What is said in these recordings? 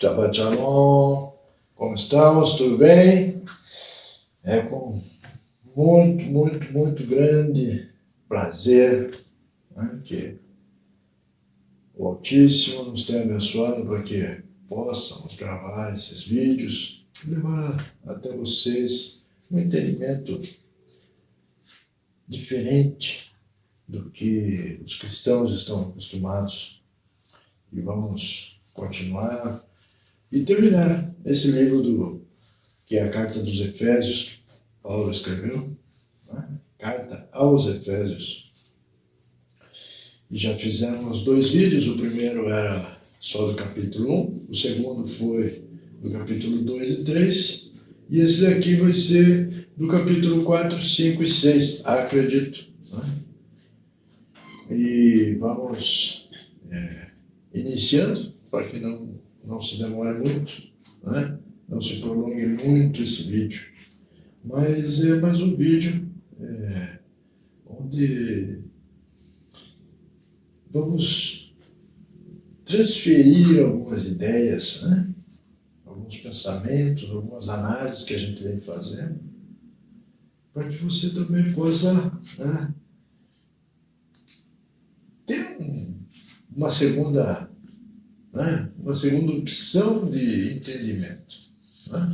Shabbat Shalom, como estamos? Tudo bem? É com muito grande prazer, né, que o Altíssimo nos tem abençoado para que possamos gravar esses vídeos e levar até vocês um entendimento diferente do que os cristãos estão acostumados. E vamos continuar e terminar esse livro que é a Carta dos Efésios, que Paulo escreveu, né? Carta aos Efésios. E já fizemos 2 vídeos, o primeiro era só do capítulo 1, o segundo foi do capítulo 2 e 3, e esse daqui vai ser do capítulo 4, 5 e 6, acredito. Né? E vamos iniciando, para que não se demore muito, né? Não se prolongue muito esse vídeo. Mas é mais um vídeo onde vamos transferir algumas ideias, né? Alguns pensamentos, algumas análises que a gente vem fazendo, para que você também possa, né, ter uma segunda opção de entendimento, né?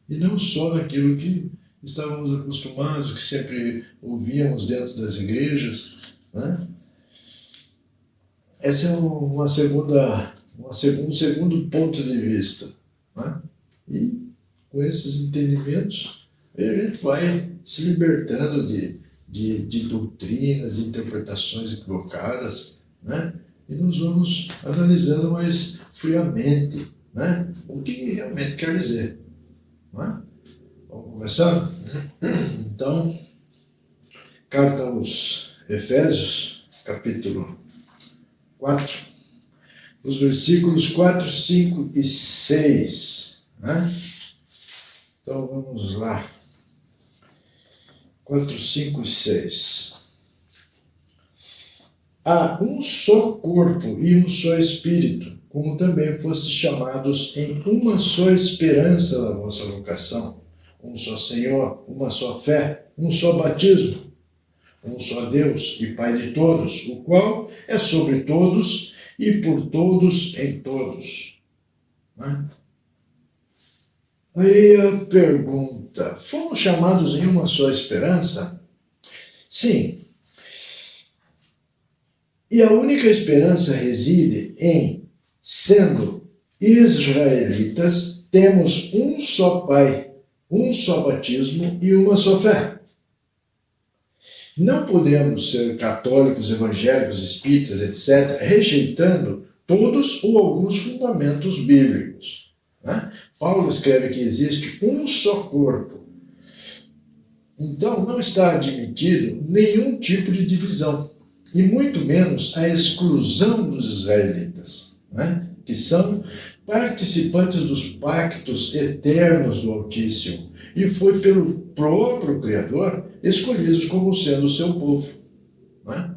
E não só aquilo que estávamos acostumados, que sempre ouvíamos dentro das igrejas, né? Esse é um segundo ponto de vista, né? E com esses entendimentos, a gente vai se libertando de doutrinas, de interpretações equivocadas, né? E nós vamos analisando mais friamente, né, o que realmente quer dizer. Né? Vamos começar? Então, Carta aos Efésios, capítulo 4, os versículos 4, 5 e 6. Né? Então, vamos lá. 4, 5 e 6. Há um só corpo e um só espírito, como também fostes chamados em uma só esperança da vossa vocação, um só Senhor, uma só fé, um só batismo, um só Deus e Pai de todos, o qual é sobre todos e por todos em todos. Né? Aí a pergunta, fomos chamados em uma só esperança? Sim. E a única esperança reside em, sendo israelitas, temos um só Pai, um só batismo e uma só fé. Não podemos ser católicos, evangélicos, espíritas, etc., rejeitando todos ou alguns fundamentos bíblicos. Né? Paulo escreve que existe um só corpo. Então, não está admitido nenhum tipo de divisão, e muito menos a exclusão dos israelitas, né? Que são participantes dos pactos eternos do Altíssimo, e foi pelo próprio Criador escolhidos como sendo o seu povo. Né?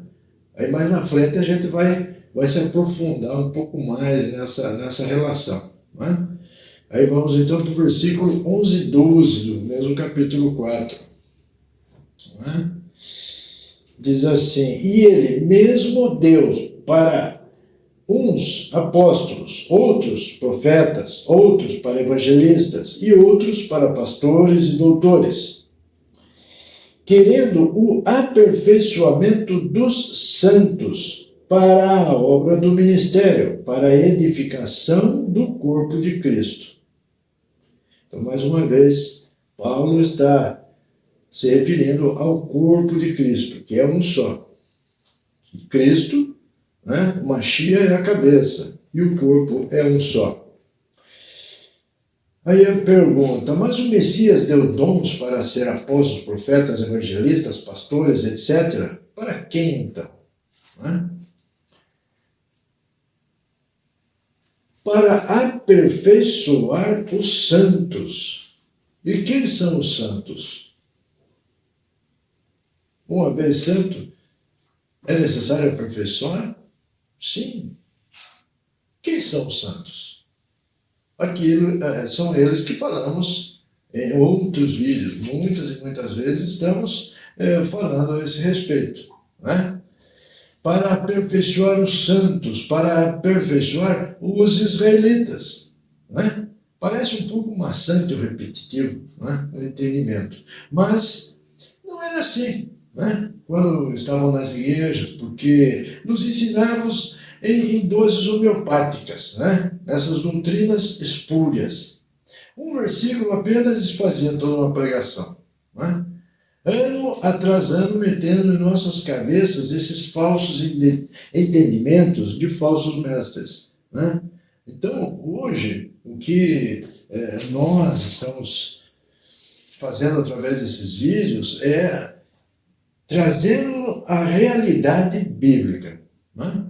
Aí mais na frente a gente vai se aprofundar um pouco mais nessa relação. Né? Aí vamos então para o versículo 11 e 12 do mesmo capítulo 4. Né? Diz assim, e ele mesmo Deus para uns apóstolos, outros profetas, outros para evangelistas e outros para pastores e doutores, querendo o aperfeiçoamento dos santos para a obra do ministério, para a edificação do corpo de Cristo. Então, mais uma vez, Paulo está se referindo ao corpo de Cristo, que é um só. Cristo, né, o Mashiach é a cabeça, e o corpo é um só. Aí a pergunta, mas o Messias deu dons para ser apóstolos, profetas, evangelistas, pastores, etc. Para quem então? Né? Para aperfeiçoar os santos. E quem são os santos? Uma vez santo, é necessário aperfeiçoar? Sim. Quem são os santos? são eles que falamos em outros vídeos. Muitas e muitas vezes estamos falando a esse respeito, né? Para aperfeiçoar os santos, para aperfeiçoar os israelitas, né? Parece um pouco maçante ou repetitivo, né? O entendimento, mas não era assim, né? Quando estavam nas igrejas, porque nos ensinávamos em doses homeopáticas, né? Essas doutrinas espúrias. Um versículo apenas fazia toda uma pregação, né? Ano atrás ano, metendo em nossas cabeças esses falsos entendimentos de falsos mestres, né? Então, hoje, o que nós estamos fazendo através desses vídeos é trazendo a realidade bíblica, né?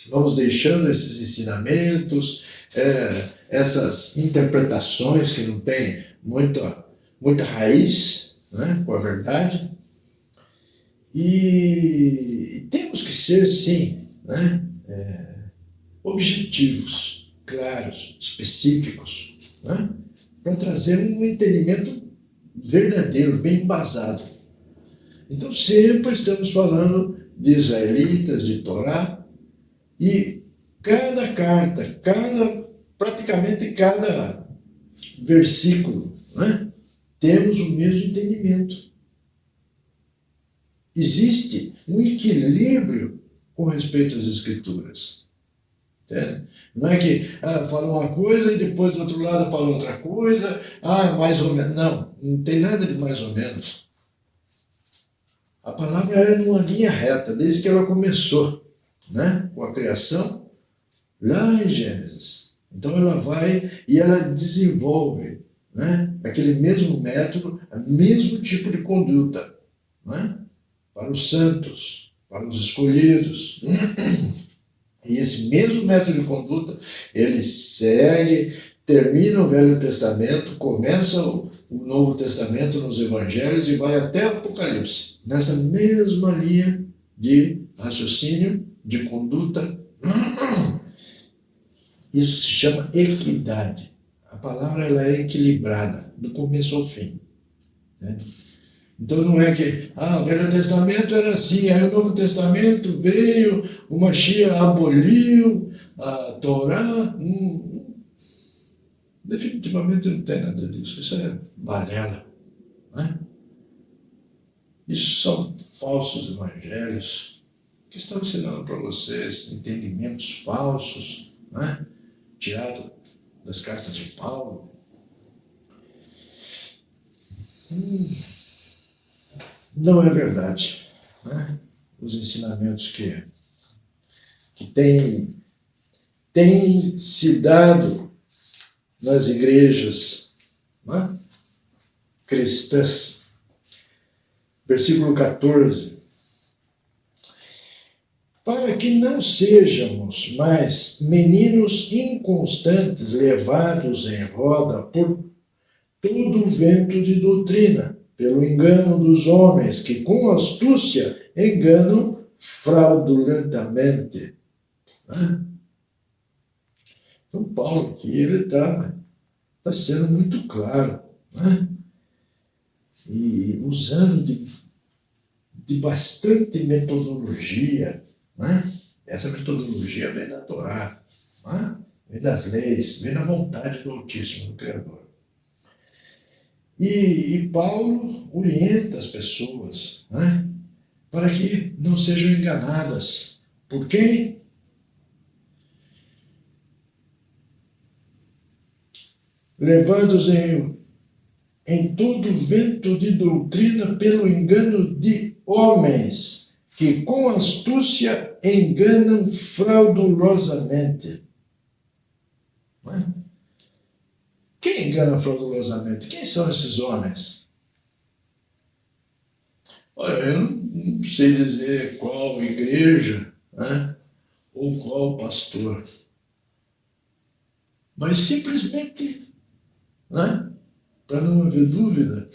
Vamos deixando esses ensinamentos, essas interpretações que não têm muita raiz, né, com a verdade. E temos que ser, sim, né, objetivos, claros, específicos, né, para trazer um entendimento verdadeiro, bem embasado. Então, sempre estamos falando de israelitas, de Torá, e cada carta, praticamente cada versículo, né, temos o mesmo entendimento. Existe um equilíbrio com respeito às Escrituras. Entende? Não é que fala uma coisa e depois do outro lado fala outra coisa, mais ou menos. Não tem nada de mais ou menos. A palavra é numa linha reta, desde que ela começou, né, com a criação, lá em Gênesis. Então ela vai e ela desenvolve, né, aquele mesmo método, o mesmo tipo de conduta, né, para os santos, para os escolhidos. E esse mesmo método de conduta, ele segue, termina o Velho Testamento, começa o Novo Testamento nos Evangelhos e vai até Apocalipse, nessa mesma linha de raciocínio, de conduta. Isso se chama equidade. A palavra ela é equilibrada, do começo ao fim, né? Então não é que, o Velho Testamento era assim, aí o Novo Testamento veio, o Mashiach aboliu a Torá. Definitivamente não tem nada disso, isso é balela, né? Isso são falsos evangelhos que estão ensinando para vocês entendimentos falsos, né, tirados das cartas de Paulo. Não é verdade, né? Os ensinamentos que têm se dado nas igrejas, né, cristãs. Versículo 14. Para que não sejamos mais meninos inconstantes, levados em roda por todo o vento de doutrina, pelo engano dos homens, que com astúcia enganam fraudulentamente. Então, Paulo aqui, ele está sendo muito claro, né? E usando de bastante metodologia, né? Essa metodologia vem da Torá, né? Vem das leis, vem da vontade do Altíssimo, do Criador. E Paulo orienta as pessoas, né, para que não sejam enganadas. Por quem? Levados em todo vento de doutrina pelo engano de homens, que com astúcia enganam fraudulosamente. Não é? Quem engana fraudulosamente? Quem são esses homens? Olha, eu não sei dizer qual igreja, né, ou qual pastor, mas simplesmente, né, para não haver dúvida,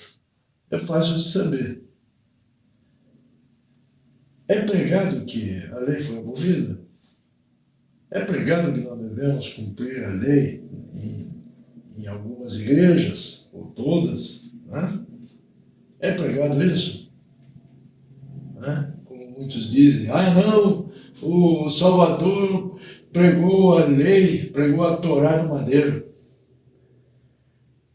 é fácil de saber. É pregado que a lei foi abolida? É pregado que nós devemos cumprir a lei em em algumas igrejas, ou todas, né? É pregado isso, né? Como muitos dizem, não, o Salvador pregou a lei, pregou a Torá no madeiro.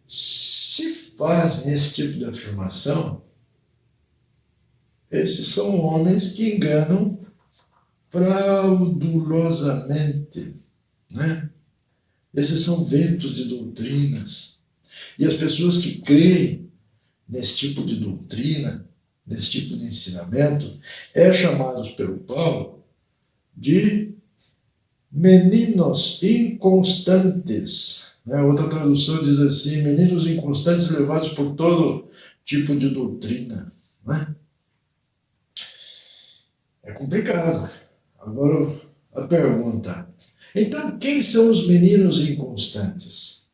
Se fazem esse tipo de afirmação, esses são homens que enganam fraudulosamente, né? Esses são ventos de doutrinas. E as pessoas que creem nesse tipo de doutrina, nesse tipo de ensinamento, chamados pelo Paulo de meninos inconstantes. Né? Outra tradução diz assim, meninos inconstantes levados por todo tipo de doutrina. Né? É complicado. Agora, a pergunta. Então, quem são os meninos inconstantes?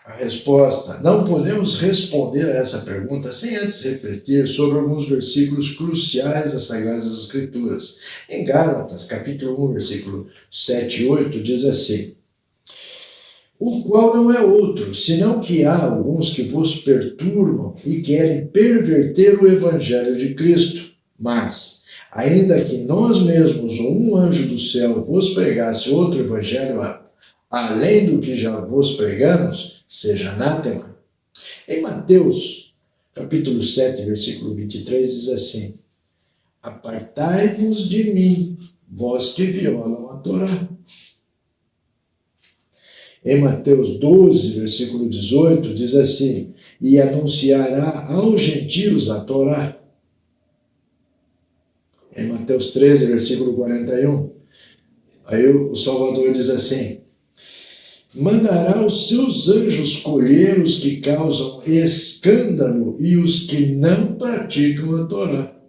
A resposta: não podemos responder a essa pergunta sem antes refletir sobre alguns versículos cruciais das Sagradas Escrituras. Em Gálatas, capítulo 1, versículo 7 e 8, diz assim: o qual não é outro, senão que há alguns que vos perturbam e querem perverter o evangelho de Cristo. Mas, ainda que nós mesmos ou um anjo do céu vos pregasse outro evangelho além do que já vos pregamos, seja anátema. Em Mateus, capítulo 7, versículo 23, diz assim: apartai-vos de mim, vós que violam a Torá. Em Mateus 12, versículo 18, diz assim: e anunciará aos gentios a Torá. Em Mateus 13, versículo 41, aí o Salvador diz assim: mandará os seus anjos colher os que causam escândalo e os que não praticam a Torá.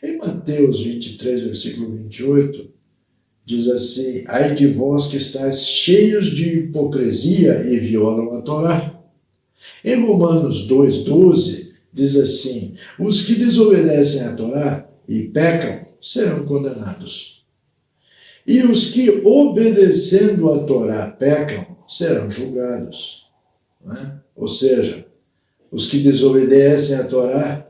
Em Mateus 23, versículo 28, diz assim: ai de vós que estáis cheios de hipocrisia e violam a Torá. Em Romanos 2,12, diz assim: os que desobedecem a Torá e pecam serão condenados. E os que, obedecendo a Torá, pecam, serão julgados. Né? Ou seja, os que desobedecem a Torá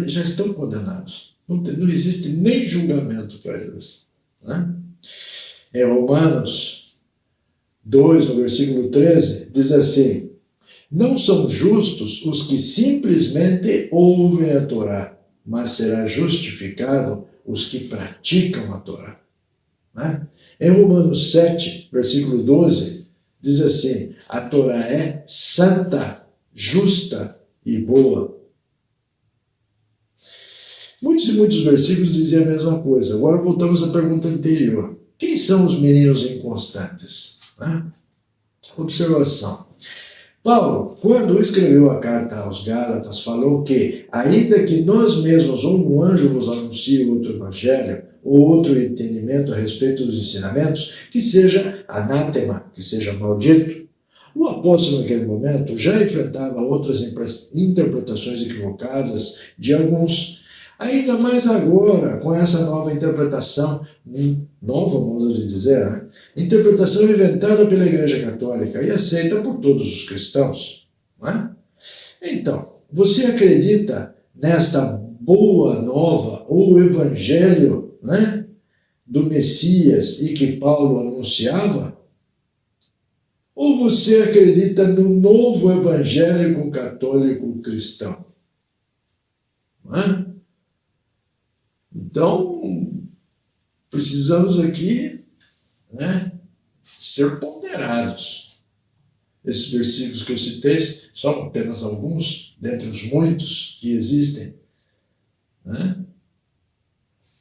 já estão condenados. Não existe nem julgamento para eles. Né? Em Romanos 2, no versículo 13, diz assim: não são justos os que simplesmente ouvem a Torá, mas será justificado os que praticam a Torá. Né? Em Romanos 7, versículo 12, diz assim: a Torá é santa, justa e boa. Muitos e muitos versículos diziam a mesma coisa. Agora voltamos à pergunta anterior. Quem são os meninos inconstantes? Né? Observação. Paulo, quando escreveu a carta aos Gálatas, falou que, ainda que nós mesmos ou um anjo vos anuncie outro evangelho, ou outro entendimento a respeito dos ensinamentos, que seja anátema, que seja maldito. O apóstolo, naquele momento, já enfrentava outras interpretações equivocadas de alguns. Ainda mais agora, com essa nova interpretação, nova modo de dizer, né? Interpretação inventada pela Igreja Católica e aceita por todos os cristãos. Né? Então, você acredita nesta boa nova, ou evangelho, né, do Messias e que Paulo anunciava? Ou você acredita no novo evangélico católico cristão? Né? Então, precisamos aqui, né, ser ponderados. Esses versículos que eu citei são apenas alguns, dentre os muitos que existem. Né?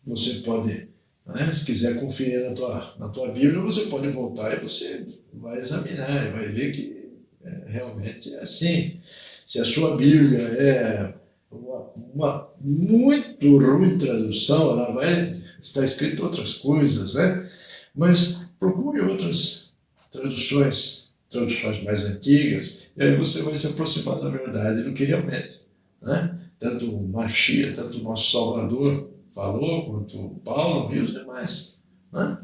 Você pode, né, se quiser conferir na tua Bíblia, você pode voltar e você vai examinar e vai ver que realmente é assim. Se a sua Bíblia é uma muito ruim tradução, ela vai estar escrito outras coisas, né? Mas procure outras traduções mais antigas, e aí você vai se aproximar da verdade do que realmente, né? Tanto o Machia, tanto o nosso Salvador falou, quanto o Paulo e os demais. Né?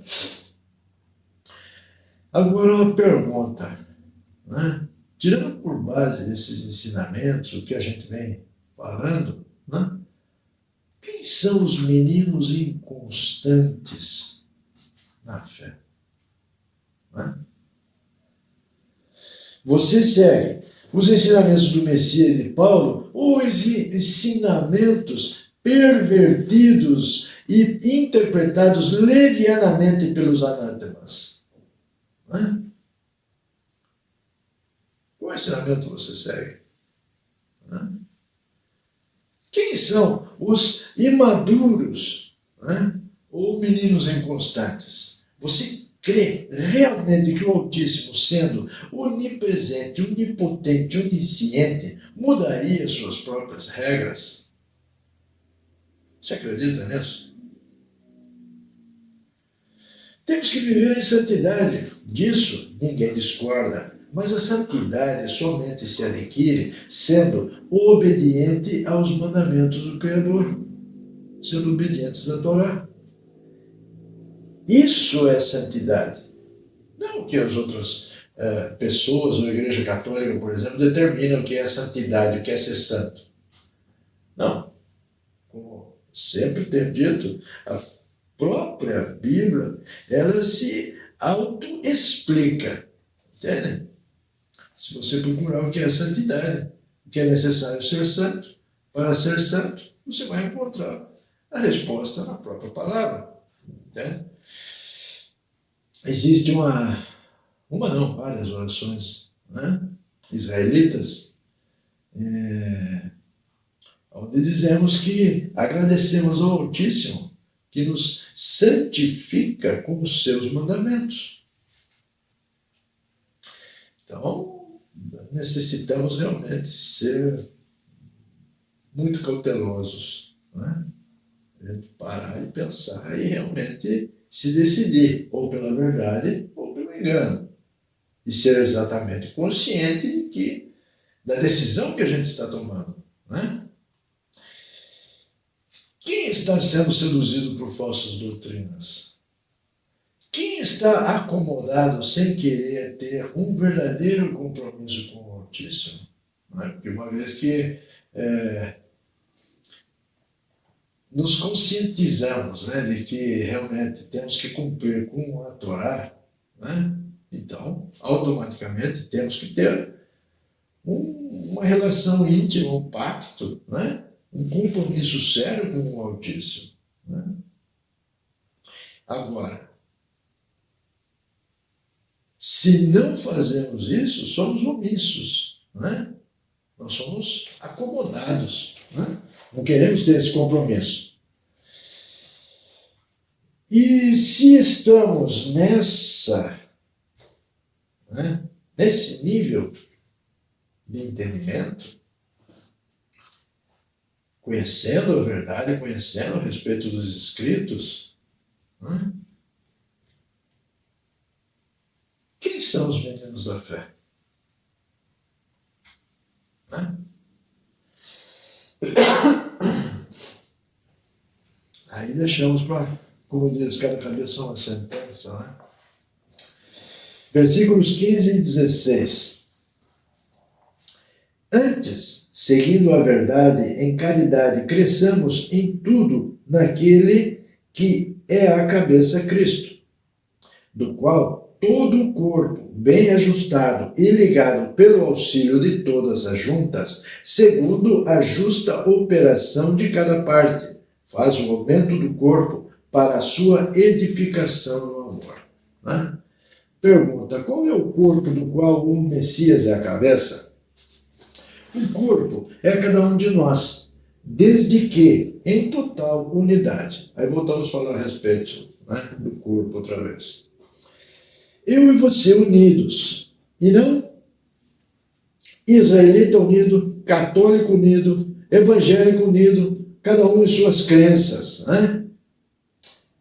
Agora uma pergunta, né? Tirando por base esses ensinamentos, o que a gente vem falando, né? Quem são os meninos inconstantes na fé? Né? Você segue os ensinamentos do Messias e de Paulo ou os ensinamentos pervertidos e interpretados levianamente pelos anátemas? Né? Qual ensinamento você segue? Né? Quem são os imaduros, né? Ou meninos inconstantes? Você crê realmente que o Altíssimo, sendo onipresente, onipotente, onisciente, mudaria suas próprias regras? Você acredita nisso? Temos que viver em santidade. Disso ninguém discorda. Mas a santidade somente se adquire sendo obediente aos mandamentos do Criador, sendo obedientes à Torá. Isso é santidade. Não que as outras pessoas, ou a Igreja Católica, por exemplo, determinam o que é santidade, o que é ser santo. Não. Como sempre tenho dito, a própria Bíblia, ela se auto-explica. Entende? Se você procurar o que é santidade, o que é necessário ser santo, para ser santo, você vai encontrar a resposta na própria palavra. Entende? Existe várias orações, né? Israelitas, onde dizemos que agradecemos ao Altíssimo que nos santifica com os seus mandamentos. Então, necessitamos realmente ser muito cautelosos, né? A gente parar e pensar e realmente se decidir, ou pela verdade, ou pelo engano. E ser exatamente consciente da decisão que a gente está tomando, né? Quem está sendo seduzido por falsas doutrinas? Quem está acomodado sem querer ter um verdadeiro compromisso com o Altíssimo? Né? Porque uma vez que nos conscientizamos, né, de que realmente temos que cumprir com a Torá, né? Então, automaticamente temos que ter uma relação íntima, um pacto, né? Um compromisso sério com o Altíssimo. Né? Agora, se não fazemos isso, somos omissos, né? Nós somos acomodados, né? Não queremos ter esse compromisso. E se estamos nesse nível de entendimento, conhecendo a verdade, conhecendo a respeito dos Escritos, né? Quem são os meninos da fé? Né? Aí deixamos para, como diz, cada cabeça uma sentença, né? Versículos 15 e 16. Antes, seguindo a verdade em caridade, cresçamos em tudo naquele que é a cabeça Cristo, do qual todo o corpo, bem ajustado e ligado pelo auxílio de todas as juntas, segundo a justa operação de cada parte, faz o aumento do corpo para a sua edificação no amor. Né? Pergunta, qual é o corpo do qual o Messias é a cabeça? O corpo é cada um de nós, desde que, em total unidade. Aí voltamos a falar a respeito, né, do corpo outra vez. Eu e você unidos, e não israelita unido, católico unido, evangélico unido, cada um em suas crenças, né?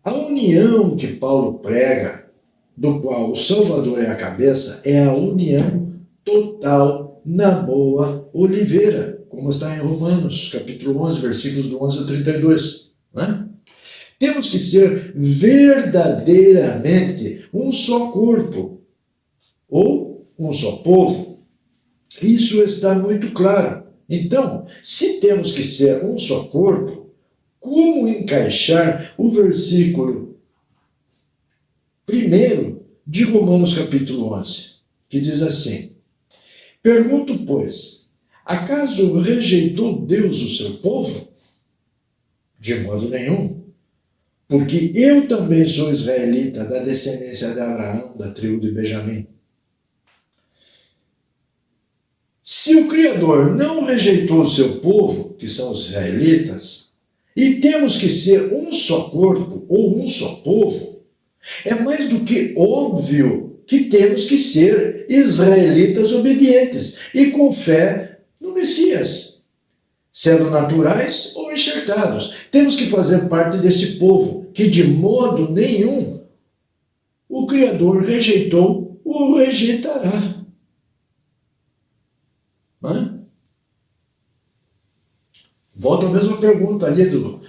A união que Paulo prega, do qual o Salvador é a cabeça, é a união total na boa oliveira, como está em Romanos, capítulo 11, versículos do 11 ao 32. Né? Temos que ser verdadeiramente um só corpo, ou um só povo. Isso está muito claro. Então, se temos que ser um só corpo, como encaixar o versículo 1 de Romanos capítulo 11, que diz assim: pergunto, pois, acaso rejeitou Deus o seu povo? De modo nenhum, porque eu também sou israelita, da descendência de Abraão, da tribo de Benjamim. Se o Criador não rejeitou o seu povo, que são os israelitas, e temos que ser um só corpo ou um só povo, é mais do que óbvio que temos que ser israelitas obedientes e com fé no Messias, sendo naturais ou enxertados. Temos que fazer parte desse povo que de modo nenhum o Criador rejeitou ou rejeitará. Hã? Volta à mesma pergunta ali do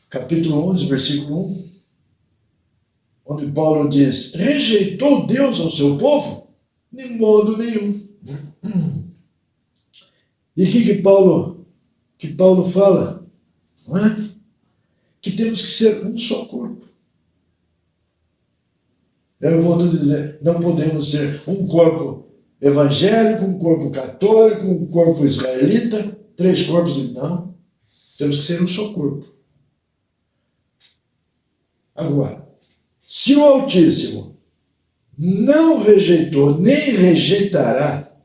capítulo 11, versículo 1, onde Paulo diz: rejeitou Deus ao seu povo? De modo nenhum. E o que Paulo fala? Não é? Que temos que ser um só corpo. Eu volto a dizer, não podemos ser um corpo evangélico, um corpo católico, um corpo israelita, 3 corpos, não. Temos que ser um só corpo. Agora, se o Altíssimo não rejeitou, nem rejeitará,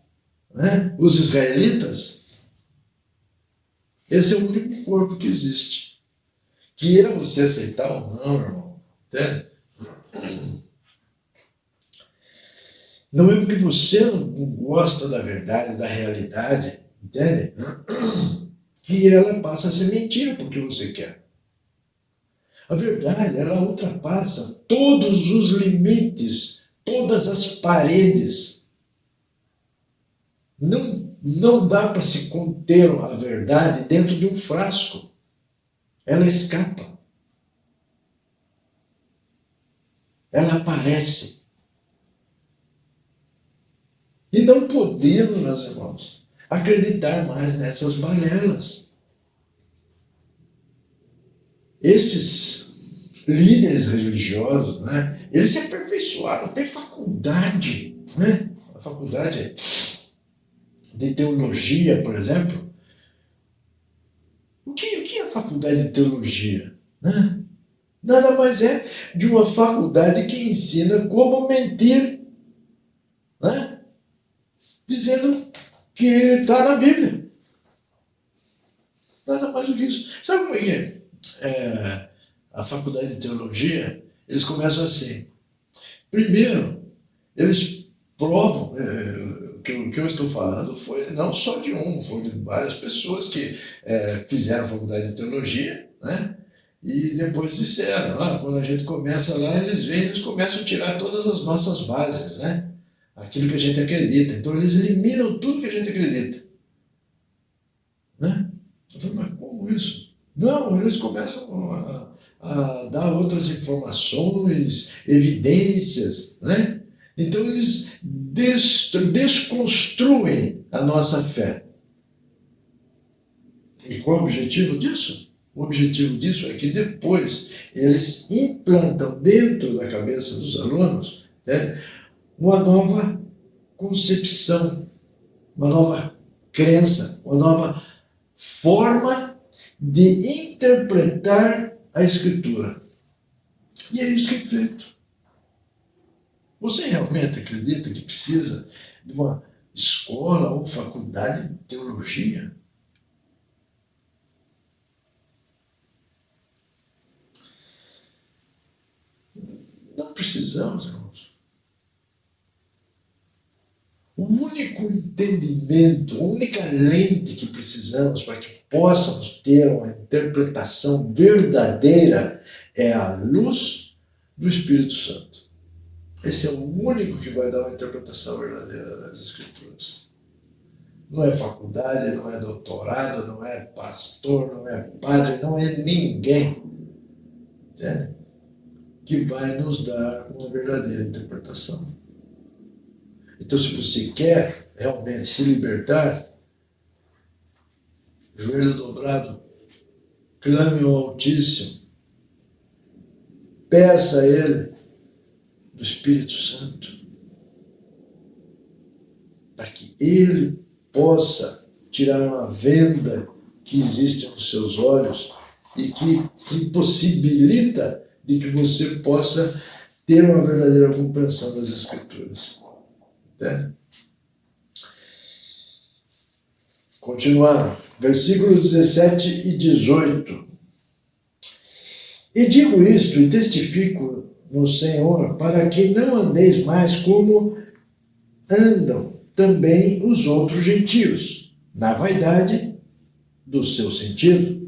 né, os israelitas, esse é o único corpo que existe. Queira você aceitar ou não, irmão. Entende? Não é porque você não gosta da verdade, da realidade, entende? Que ela passa a ser mentira porque você quer. A verdade, ela ultrapassa todos os limites, todas as paredes. Não dá para se conter a verdade dentro de um frasco. Ela escapa. Ela aparece. E não podemos, meus irmãos, acreditar mais nessas balelas. Esses líderes religiosos, né, eles se aperfeiçoaram, tem faculdade, né? A faculdade de teologia, por exemplo. O que é a faculdade de teologia? Né? Nada mais é de uma faculdade que ensina como mentir, né? Dizendo que está na Bíblia. Nada mais do que isso. Sabe como é que a faculdade de teologia, eles começam assim. Primeiro, eles provam, o que eu estou falando foi não só de um, foi de várias pessoas que fizeram a faculdade de teologia, né? E depois disseram, quando a gente começa lá, eles começam a tirar todas as nossas bases, né? Aquilo que a gente acredita. Então eles eliminam tudo que a gente acredita. Né? Eu falei, mas como isso? Não, eles começam a dar outras informações, evidências, né? Então eles desconstruem a nossa fé. E qual é o objetivo disso? O objetivo disso é que depois eles implantam dentro da cabeça dos alunos, né, uma nova concepção, uma nova crença, uma nova forma de interpretar a Escritura. E é isso que é feito. Você realmente acredita que precisa de uma escola ou faculdade de teologia? Não precisamos, irmãos. O único entendimento, a única lente que precisamos para que possamos ter uma interpretação verdadeira é a luz do Espírito Santo. Esse é o único que vai dar uma interpretação verdadeira das Escrituras. Não é faculdade, não é doutorado, não é pastor, não é padre, não é ninguém, né, que vai nos dar uma verdadeira interpretação. Então, se você quer realmente se libertar, joelho dobrado, clame ao Altíssimo, peça a Ele do Espírito Santo, para que Ele possa tirar uma venda que existe nos seus olhos e que impossibilita de que você possa ter uma verdadeira compreensão das Escrituras. Entende? Continuando, versículos 17 e 18. E digo isto e testifico no Senhor, para que não andeis mais como andam também os outros gentios, na vaidade do seu sentido,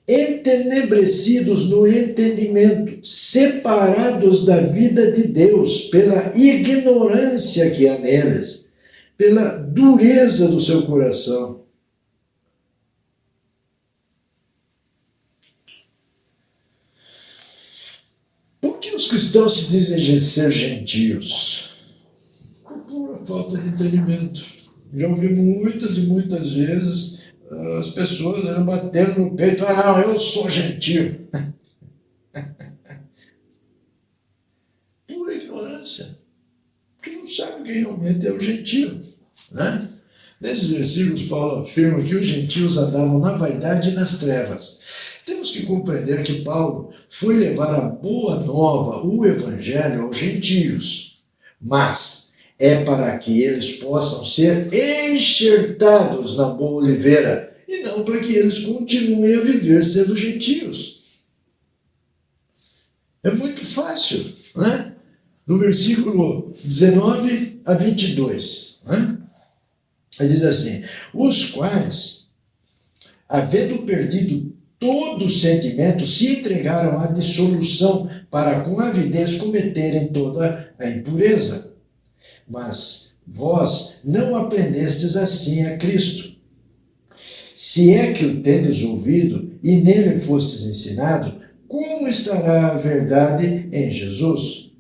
entenebrecidos no entendimento, separados da vida de Deus pela ignorância que há neles, pela dureza do seu coração. Por que os cristãos se dizem ser gentios? Por falta de entendimento. Já ouvi muitas e muitas vezes as pessoas batendo no peito, não, eu sou gentio. Pura ignorância. Porque não sabe quem realmente é o gentio. Né? Nesses versículos, Paulo afirma que os gentios andavam na vaidade e nas trevas. Temos que compreender que Paulo foi levar a boa nova, o evangelho, aos gentios. Mas é para que eles possam ser enxertados na boa oliveira e não para que eles continuem a viver sendo gentios. É muito fácil, né? No versículo 19 a 22, né? Ele diz assim: os quais, havendo perdido todo o sentimento, se entregaram à dissolução para com avidez cometerem toda a impureza. Mas vós não aprendestes assim a Cristo. Se é que o tendes ouvido e nele fostes ensinado, como estará a verdade em Jesus?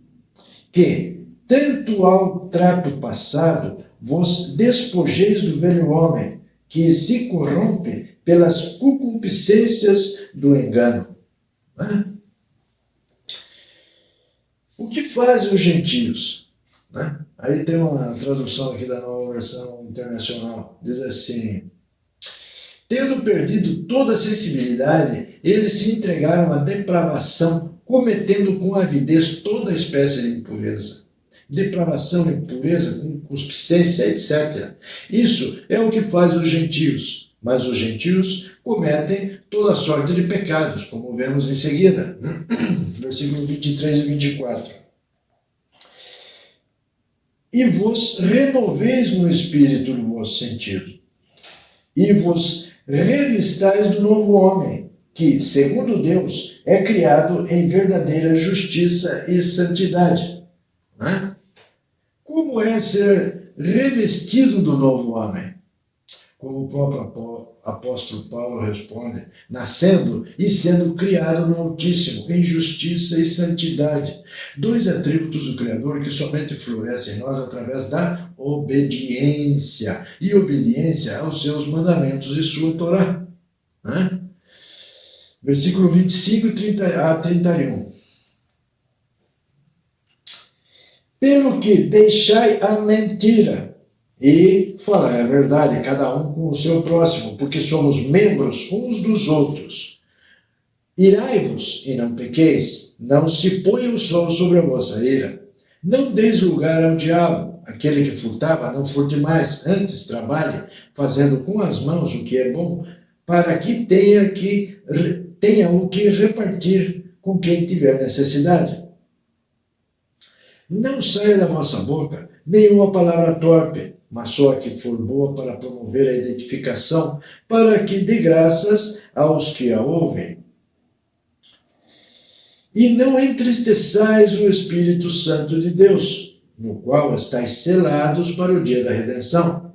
Que, tanto ao trato passado, vos despojeis do velho homem, que se corrompe pelas concupiscências do engano. O que fazem os gentios? Aí tem uma tradução aqui da Nova Versão Internacional, diz assim: tendo perdido toda a sensibilidade, eles se entregaram à depravação, cometendo com avidez toda espécie de impureza. Depravação, impureza, concupiscência, etc. Isso é o que faz os gentios, mas os gentios cometem toda sorte de pecados, como vemos em seguida, versículos 23 e 24. E vos renoveis no espírito do vosso sentido, e vos revistais do novo homem, que, segundo Deus, é criado em verdadeira justiça e santidade. Como é ser revestido do novo homem? Como o próprio apóstolo Paulo responde: nascendo e sendo criado no Altíssimo, em justiça e santidade. Dois atributos do Criador que somente florescem em nós através da obediência, e obediência aos seus mandamentos e sua Torá. Versículo 25 a 31. Pelo que deixai a mentira e falai a verdade, cada um com o seu próximo, porque somos membros uns dos outros. Irai-vos e não pequeis, não se ponha o sol sobre a vossa ira. Não deis lugar ao diabo, aquele que furtava, não furte mais, antes trabalhe, fazendo com as mãos o que é bom, para que tenha o que repartir com quem tiver necessidade. Não saia da vossa boca nenhuma palavra torpe, mas só a que for boa para promover a identificação, para que dê graças aos que a ouvem. E não entristeçais o Espírito Santo de Deus, no qual estáis selados para o dia da redenção.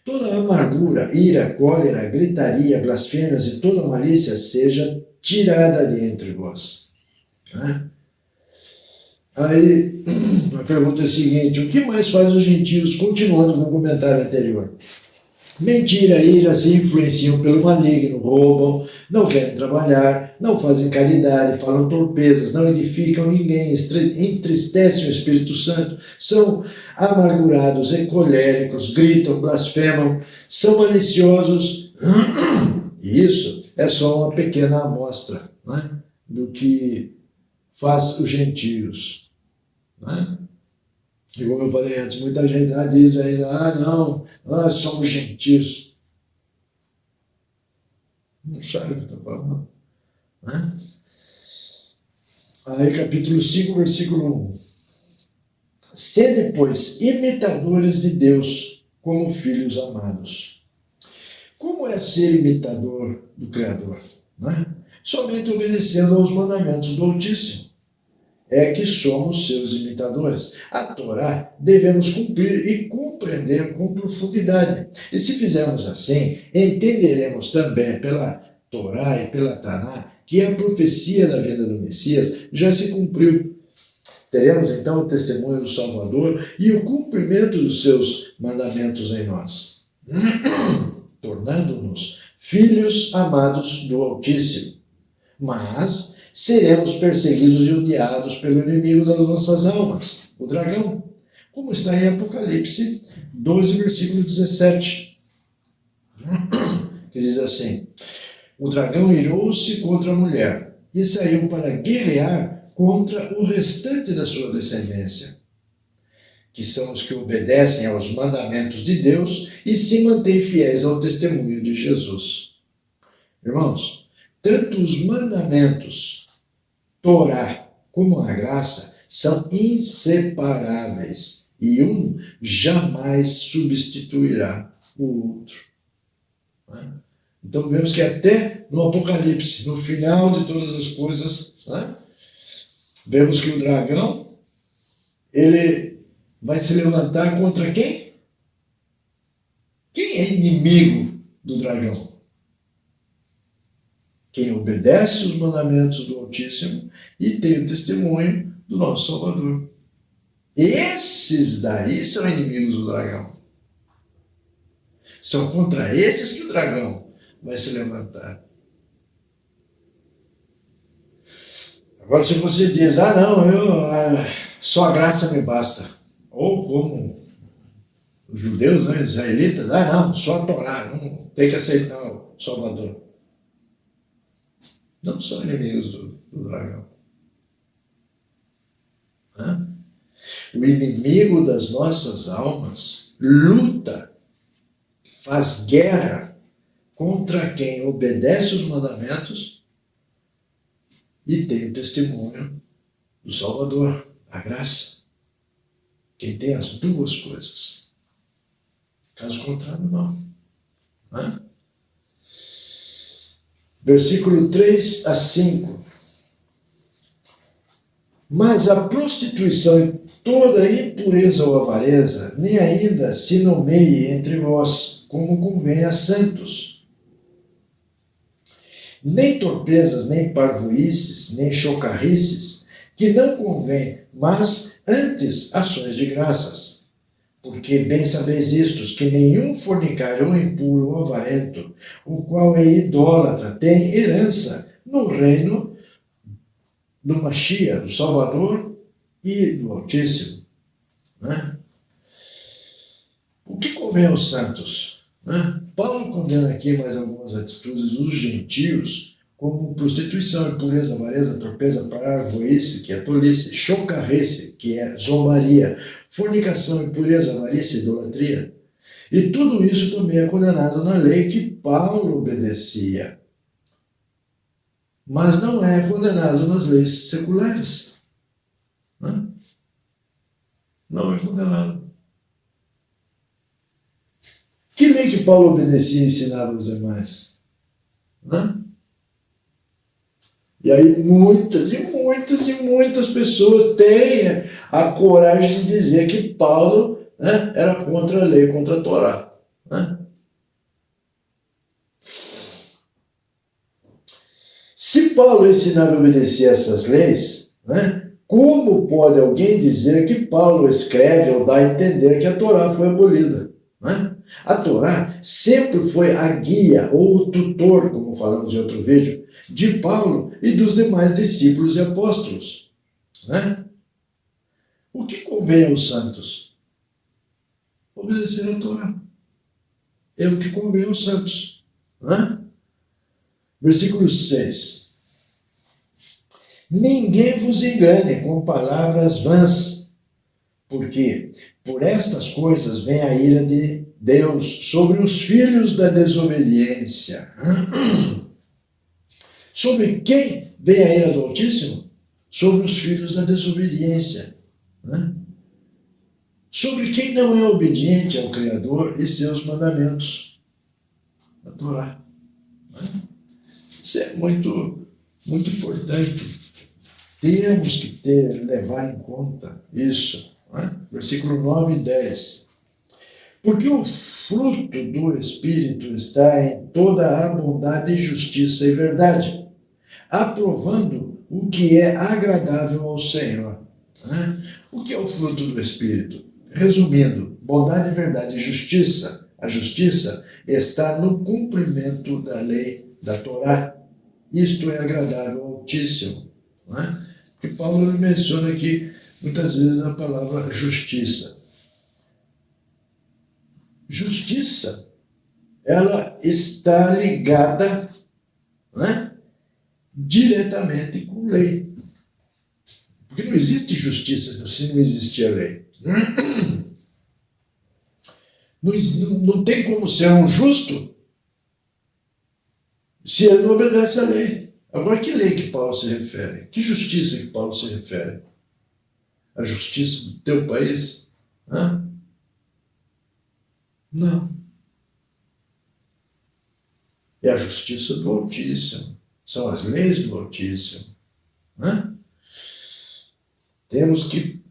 Toda amargura, ira, cólera, gritaria, blasfêmias e toda malícia seja tirada de entre vós. Aí a pergunta é a seguinte: o que mais faz os gentios, continuando com o comentário anterior? Mentira, ira, se influenciam pelo maligno, roubam, não querem trabalhar, não fazem caridade, falam torpezas, não edificam ninguém, entristecem o Espírito Santo, são amargurados e coléricos, gritam, blasfemam, são maliciosos. E isso é só uma pequena amostra, né, do que faz os gentios. Né? E como eu falei antes, muita gente diz ainda, não, somos gentios. Não sabe o que está falando. Né? Aí, capítulo 5, versículo 1. Sede, pois, imitadores de Deus, como filhos amados. Como é ser imitador do Criador? Né? Somente obedecendo aos mandamentos do Altíssimo. É que somos seus imitadores. A Torá devemos cumprir e compreender com profundidade. E se fizermos assim, entenderemos também pela Torá e pela Taná que a profecia da vinda do Messias já se cumpriu. Teremos então o testemunho do Salvador e o cumprimento dos seus mandamentos em nós, tornando-nos filhos amados do Altíssimo. Mas seremos perseguidos e odiados pelo inimigo das nossas almas, o dragão, como está em Apocalipse 12, versículo 17, que diz assim: o dragão irou-se contra a mulher e saiu para guerrear contra o restante da sua descendência, que são os que obedecem aos mandamentos de Deus e se mantêm fiéis ao testemunho de Jesus. Irmãos, tanto os mandamentos, Torá, como a graça, são inseparáveis e um jamais substituirá o outro. Então vemos que até no Apocalipse, no final de todas as coisas, vemos que o dragão, ele vai se levantar contra quem? Quem é inimigo do dragão? Quem obedece os mandamentos do Altíssimo e tem o testemunho do nosso Salvador. Esses daí são inimigos do dragão. São contra esses que o dragão vai se levantar. Agora, se você diz, só a graça me basta, ou como os judeus, os israelitas, só a Torá, não tem que aceitar o Salvador. Não são inimigos do dragão. O inimigo das nossas almas luta, faz guerra contra quem obedece os mandamentos e tem o testemunho do Salvador, a graça. Quem tem as duas coisas. Caso contrário, não. Versículo 3 a 5. Mas a prostituição e toda impureza ou avareza, nem ainda se nomeie entre vós, como convém a santos. Nem torpezas, nem parvoíces, nem chocarrices, que não convém, mas antes ações de graças. Porque bem sabeis isto, que nenhum fornicário ou impuro ou avarento, o qual é idólatra, tem herança no reino do Mashiach, do Salvador e do Altíssimo. O que convém aos santos? Paulo condena aqui mais algumas atitudes dos gentios, como prostituição, impureza, avareza, torpeza, parvoíce, que é tolice, chocarrice, que é zombaria, fornicação, impureza, avarícia, idolatria. E tudo isso também é condenado na lei que Paulo obedecia. Mas não é condenado nas leis seculares. Não é condenado. Que lei que Paulo obedecia e ensinava aos demais? E aí muitas pessoas têm a coragem de dizer que Paulo era contra a lei, contra a Torá. Se Paulo ensinava a obedecer essas leis, como pode alguém dizer que Paulo escreve ou dá a entender que a Torá foi abolida? Né? A Torá sempre foi a guia ou o tutor, como falamos em outro vídeo, de Paulo e dos demais discípulos e apóstolos. Né? O que convém aos santos? Obedecer a Torá. É o que convém aos santos. Né? Versículo 6. Ninguém vos engane com palavras vãs, porque por estas coisas vem a ira de Deus sobre os filhos da desobediência. Sobre quem vem a ira do Altíssimo? Sobre os filhos da desobediência. Né? Sobre quem não é obediente ao Criador e seus mandamentos. A Torá. Né? Isso é muito, muito importante. Temos que levar em conta isso. Né? Versículo 9 e 10. Porque o fruto do Espírito está em toda a bondade, justiça e verdade, aprovando o que é agradável ao Senhor. Né? O que é o fruto do Espírito? Resumindo, bondade, verdade e justiça. A justiça está no cumprimento da lei da Torá. Isto é agradável ao Altíssimo. Né? Porque Paulo menciona aqui muitas vezes a palavra justiça. Justiça, ela está ligada, né, diretamente com lei. Porque não existe justiça se não existir a lei. Não tem como ser um justo se ele não obedece à lei. Agora, que lei que Paulo se refere? Que justiça que Paulo se refere? A justiça do teu país? Hã? Não. É a justiça do Altíssimo. São as leis do Altíssimo. Hã? Temos que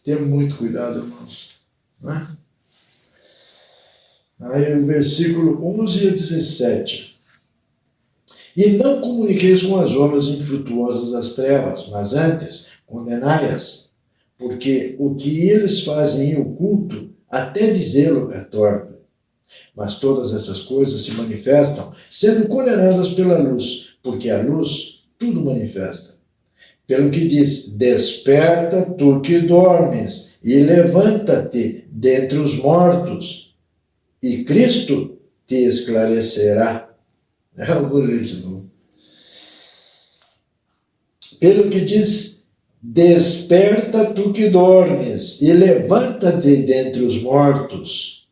ter muito cuidado, irmãos. Hã? Aí o versículo 11 a 17. E não comuniqueis com as obras infrutuosas das trevas, mas antes condenai-as, porque o que eles fazem em oculto, até dizê-lo é torpe. Mas todas essas coisas se manifestam, sendo condenadas pela luz, porque a luz tudo manifesta. Pelo que diz, desperta tu que dormes, e levanta-te dentre os mortos, e Cristo te esclarecerá. Eu vou ler de novo. Pelo que diz, desperta tu que dormes, e levanta-te dentre os mortos,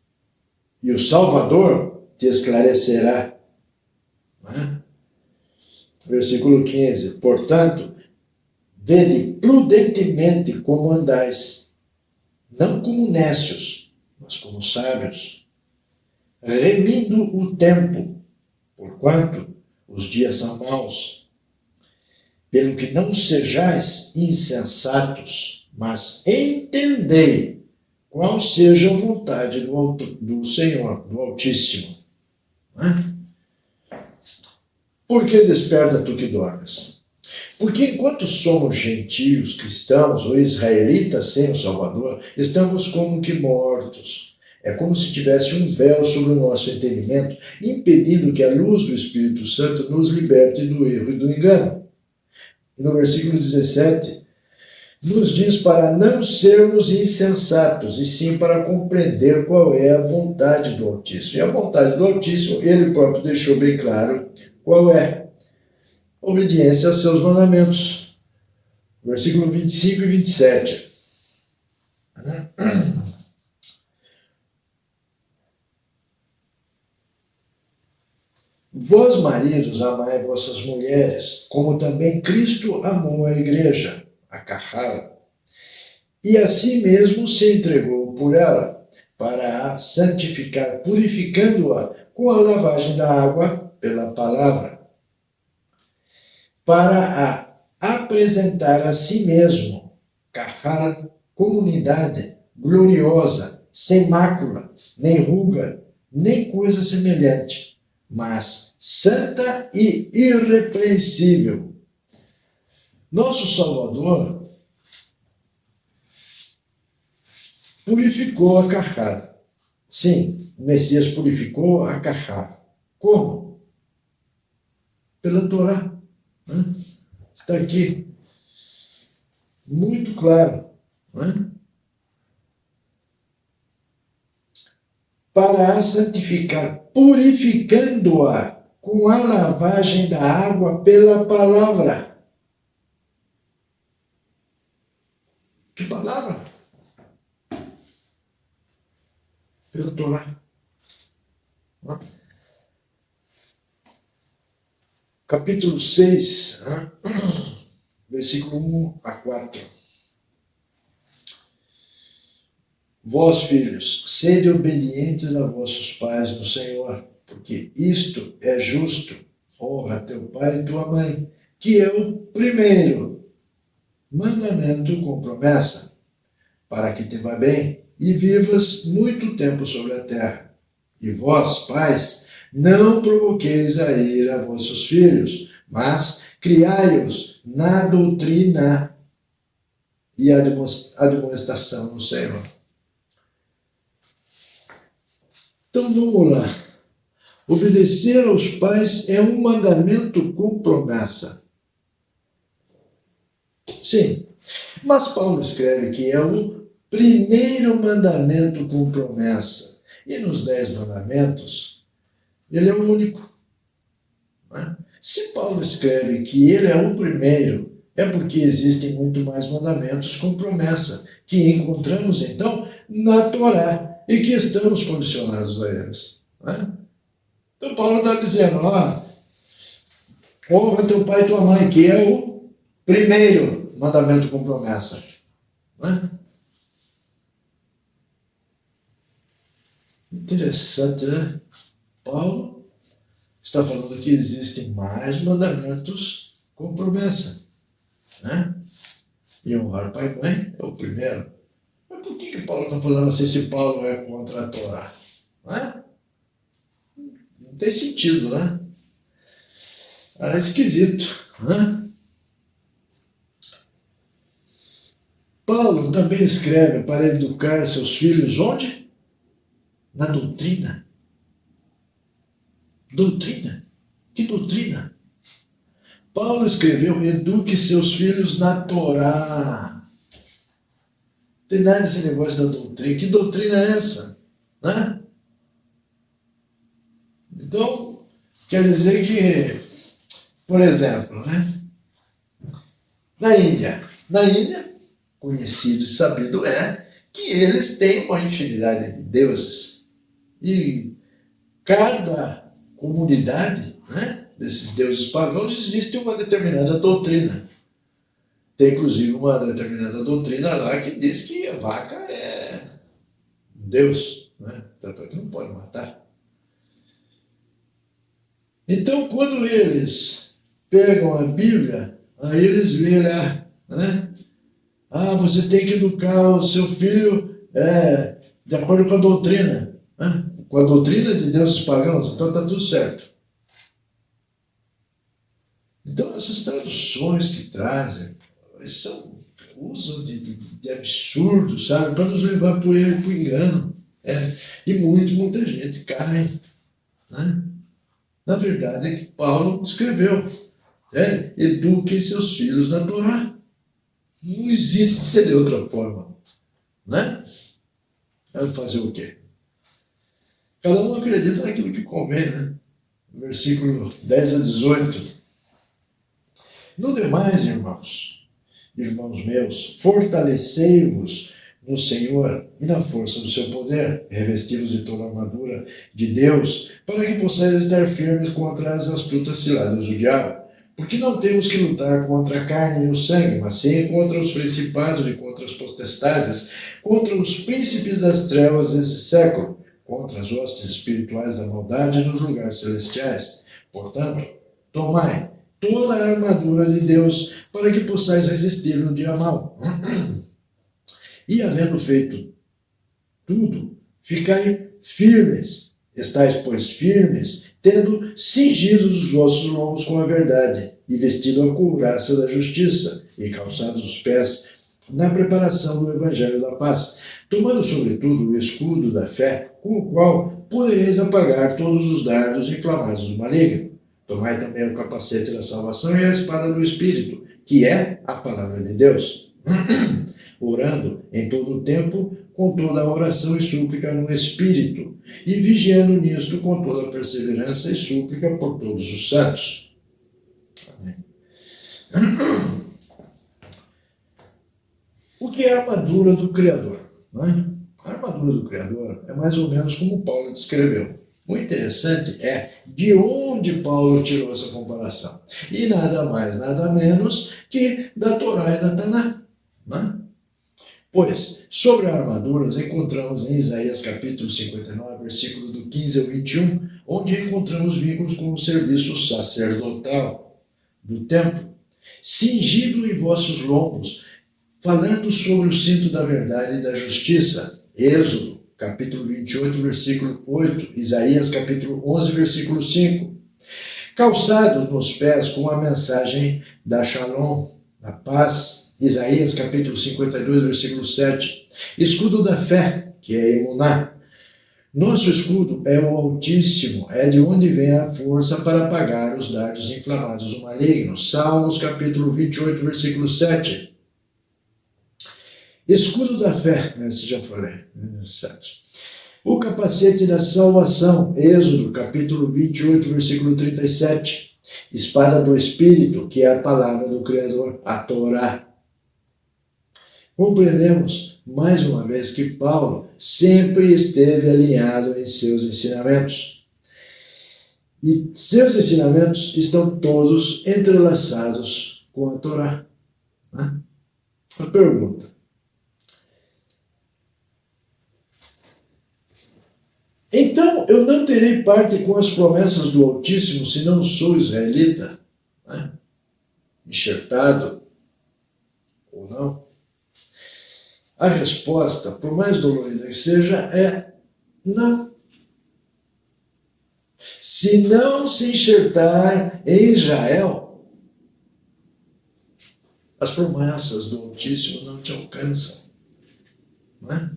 e o Salvador te esclarecerá. Versículo 15. Portanto, vede prudentemente como andais, não como nécios, mas como sábios, remindo o tempo, porquanto os dias são maus. Pelo que não sejais insensatos, mas entendei qual seja a vontade do Senhor, do Altíssimo. Por que desperta tu que dormes? Porque enquanto somos gentios, cristãos ou israelitas sem o Salvador, estamos como que mortos. É como se tivesse um véu sobre o nosso entendimento, impedindo que a luz do Espírito Santo nos liberte do erro e do engano. E no versículo 17, nos diz para não sermos insensatos, e sim para compreender qual é a vontade do Altíssimo. E a vontade do Altíssimo, ele próprio deixou bem claro qual é. Obediência aos seus mandamentos. Versículo 25 e 27. Vós, maridos, amai vossas mulheres, como também Cristo amou a igreja, a Cajala, e a si mesmo se entregou por ela, para a santificar, purificando-a com a lavagem da água pela palavra, para a apresentar a si mesmo, Cajala, comunidade gloriosa, sem mácula, nem ruga, nem coisa semelhante, mas santa e irrepreensível. Nosso Salvador purificou a carcada. Sim, o Messias purificou a carcada. Como? Pela Torá. Né? Está aqui muito claro. Né? Para a santificar, purificando-a com a lavagem da água pela palavra. Que palavra? Pela Torá. Capítulo 6, versículo 1 a 4. Vós, filhos, sede obedientes a vossos pais no Senhor, porque isto é justo. Honra teu pai e tua mãe, que é o primeiro mandamento com promessa, para que te vá bem e vivas muito tempo sobre a terra. E vós, pais, não provoqueis a ira a vossos filhos, mas criai-os na doutrina e admoestação no Senhor. Então vamos lá. Obedecer aos pais é um mandamento com promessa. Sim, mas Paulo escreve que é o primeiro mandamento com promessa. E nos 10 mandamentos, ele é o único. Né? Se Paulo escreve que ele é o primeiro, é porque existem muito mais mandamentos com promessa, que encontramos então na Torá e que estamos condicionados a eles. Né? Então Paulo está dizendo, honra teu pai e tua mãe, que é o primeiro mandamento com promessa. Né? Interessante, né? Paulo está falando que existem mais mandamentos com promessa. Né? E honrar pai e mãe é o primeiro. Mas por que Paulo está falando assim se Paulo é contra a Torá? Né? Não tem sentido, né? É esquisito. Né? Paulo também escreve para educar seus filhos onde? Na doutrina. Doutrina? Que doutrina? Paulo escreveu, eduque seus filhos na Torá. Não tem nada desse negócio da doutrina. Que doutrina é essa? Né? Então, quer dizer que, por exemplo, né? Na Índia, conhecido e sabido é que eles têm uma infinidade de deuses. E cada comunidade, né, desses deuses pagãos existe uma determinada doutrina. Tem inclusive uma determinada doutrina lá que diz que a vaca é um deus, né? Tanto que não pode matar. Então, quando eles pegam a Bíblia, aí eles veem lá, né? Você tem que educar o seu filho de acordo com a doutrina, né? Com a doutrina de deuses pagãos, então está tudo certo. Então, essas traduções que trazem, usam de absurdo, sabe? Para nos levar para o erro e para o engano. E muita gente cai. Né? Na verdade, é que Paulo escreveu. Eduquem seus filhos na Torá. Não existe de outra forma. Né? Vai fazer o quê? Cada um acredita naquilo que convém, né? Versículo 10 a 18. No demais, irmãos meus, fortalecei-vos no Senhor e na força do seu poder, revesti-vos de toda a armadura de Deus, para que possais estar firmes contra as astutas ciladas do diabo. Porque não temos que lutar contra a carne e o sangue, mas sim contra os principados e contra as potestades, contra os príncipes das trevas desse século, contra as hostes espirituais da maldade nos lugares celestiais. Portanto, tomai toda a armadura de Deus para que possais resistir no dia mau. E havendo feito tudo, ficai firmes. Estais, pois, firmes, tendo cingidos os vossos lombos com a verdade, e vestido a couraça da justiça, e calçados os pés na preparação do evangelho da paz, tomando sobretudo o escudo da fé, com o qual podereis apagar todos os dardos inflamados do maligno. Tomai também o capacete da salvação e a espada do Espírito, que é a palavra de Deus, orando em todo o tempo, com toda a oração e súplica no Espírito, e vigiando nisto com toda a perseverança e súplica por todos os santos. Amém. O que é a armadura do Criador? Não é? A armadura do Criador é mais ou menos como Paulo descreveu. O interessante é de onde Paulo tirou essa comparação. E nada mais, nada menos que da Torá e da Taná. Né? Pois, sobre a armadura, nós encontramos em Isaías capítulo 59, versículo do 15 ao 21, onde encontramos vínculos com o serviço sacerdotal do templo. Cingido em vossos lombos, falando sobre o cinto da verdade e da justiça. Êxodo capítulo 28, versículo 8, Isaías capítulo 11, versículo 5. Calçados nos pés com a mensagem da Shalom, da paz, Isaías capítulo 52, versículo 7. Escudo da fé, que é Emuná. Nosso escudo é o Altíssimo, é de onde vem a força para apagar os dardos inflamados do maligno. Salmos capítulo 28, versículo 7. Escudo da fé, esse já falei, 7. O capacete da salvação, Êxodo, capítulo 28, versículo 37. Espada do Espírito, que é a palavra do Criador, a Torá. Compreendemos, mais uma vez, que Paulo sempre esteve alinhado em seus ensinamentos. E seus ensinamentos estão todos entrelaçados com a Torá. A pergunta: então, eu não terei parte com as promessas do Altíssimo se não sou israelita? Enxertado ou não? A resposta, por mais dolorida que seja, é não. Se não se enxertar em Israel, as promessas do Altíssimo não te alcançam. Não é?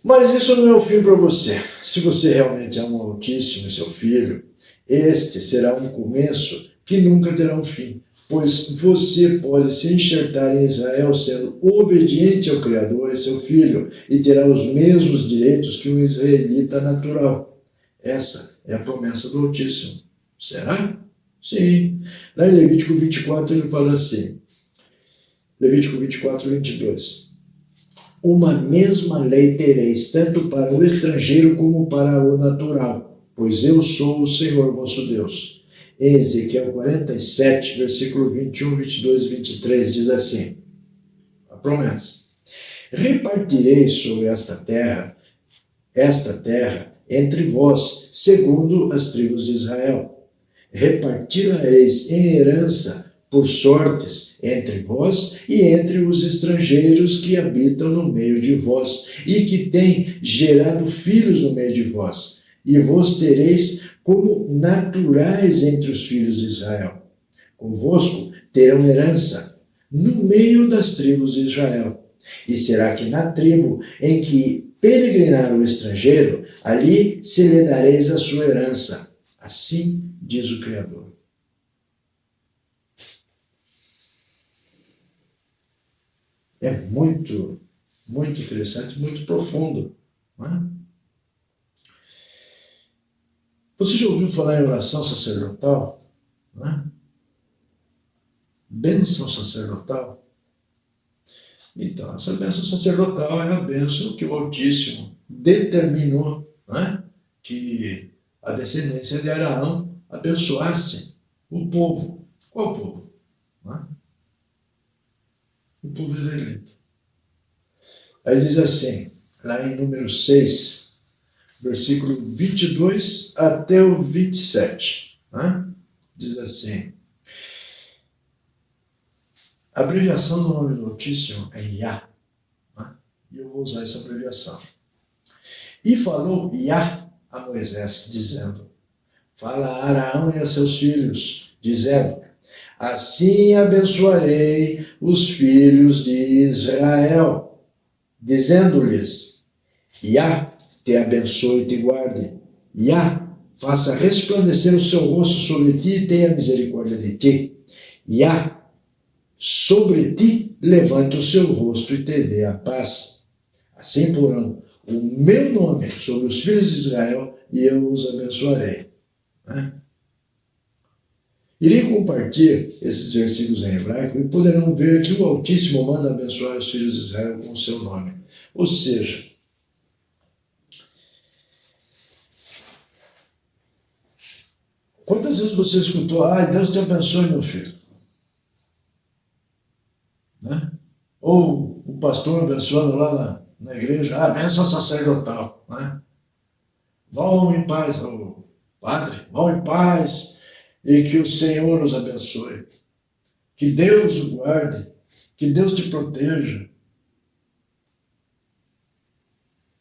Mas isso não é o fim para você. Se você realmente ama o Altíssimo e seu Filho, este será um começo que nunca terá um fim, pois você pode se enxertar em Israel sendo obediente ao Criador e seu Filho, e terá os mesmos direitos que um israelita natural. Essa é a promessa do Altíssimo. Será? Sim. Lá em Levítico 24 ele fala assim, Levítico 24, 22. Uma mesma lei tereis, tanto para o estrangeiro como para o natural, pois eu sou o Senhor vosso Deus. Em Ezequiel 47, versículo 21, 22 e 23, diz assim, a promessa: repartireis sobre esta terra, entre vós, segundo as tribos de Israel. Reparti-la-eis em herança por sortes entre vós e entre os estrangeiros que habitam no meio de vós e que têm gerado filhos no meio de vós. E vos tereis como naturais entre os filhos de Israel. Convosco terão herança no meio das tribos de Israel. E será que na tribo em que peregrinar o estrangeiro, ali se lhe dareis a sua herança. Assim diz o Criador. É muito, muito interessante, muito profundo. Não é? Você já ouviu falar em oração sacerdotal? Não é? Bênção sacerdotal? Então, essa bênção sacerdotal é a bênção que o Altíssimo determinou, não é? Que a descendência de Araão abençoasse o povo. Qual povo? Não é? O povo israelita. Aí diz assim, lá em número 6, versículo 22 até o 27, né? Diz assim, a abreviação do nome do Altíssimo é Yah, né? E eu vou usar essa abreviação. E falou Yah a Moisés, dizendo, fala a Araão e a seus filhos, dizendo: assim abençoarei os filhos de Israel, dizendo-lhes: Iá te abençoe e te guarde. Iá faça resplandecer o seu rosto sobre ti e tenha misericórdia de ti. Iá sobre ti levante o seu rosto e te dê a paz. Assim porão o meu nome sobre os filhos de Israel e eu os abençoarei. Irei compartilhar esses versículos em hebraico e poderão ver que o Altíssimo manda abençoar os filhos de Israel com o seu nome. Ou seja, quantas vezes você escutou: Deus te abençoe, meu filho? Né? Ou o pastor abençoando lá na igreja: bênção sacerdotal. Né? Vão em paz, o padre, vão em paz e que o Senhor os abençoe. Que Deus o guarde, que Deus te proteja.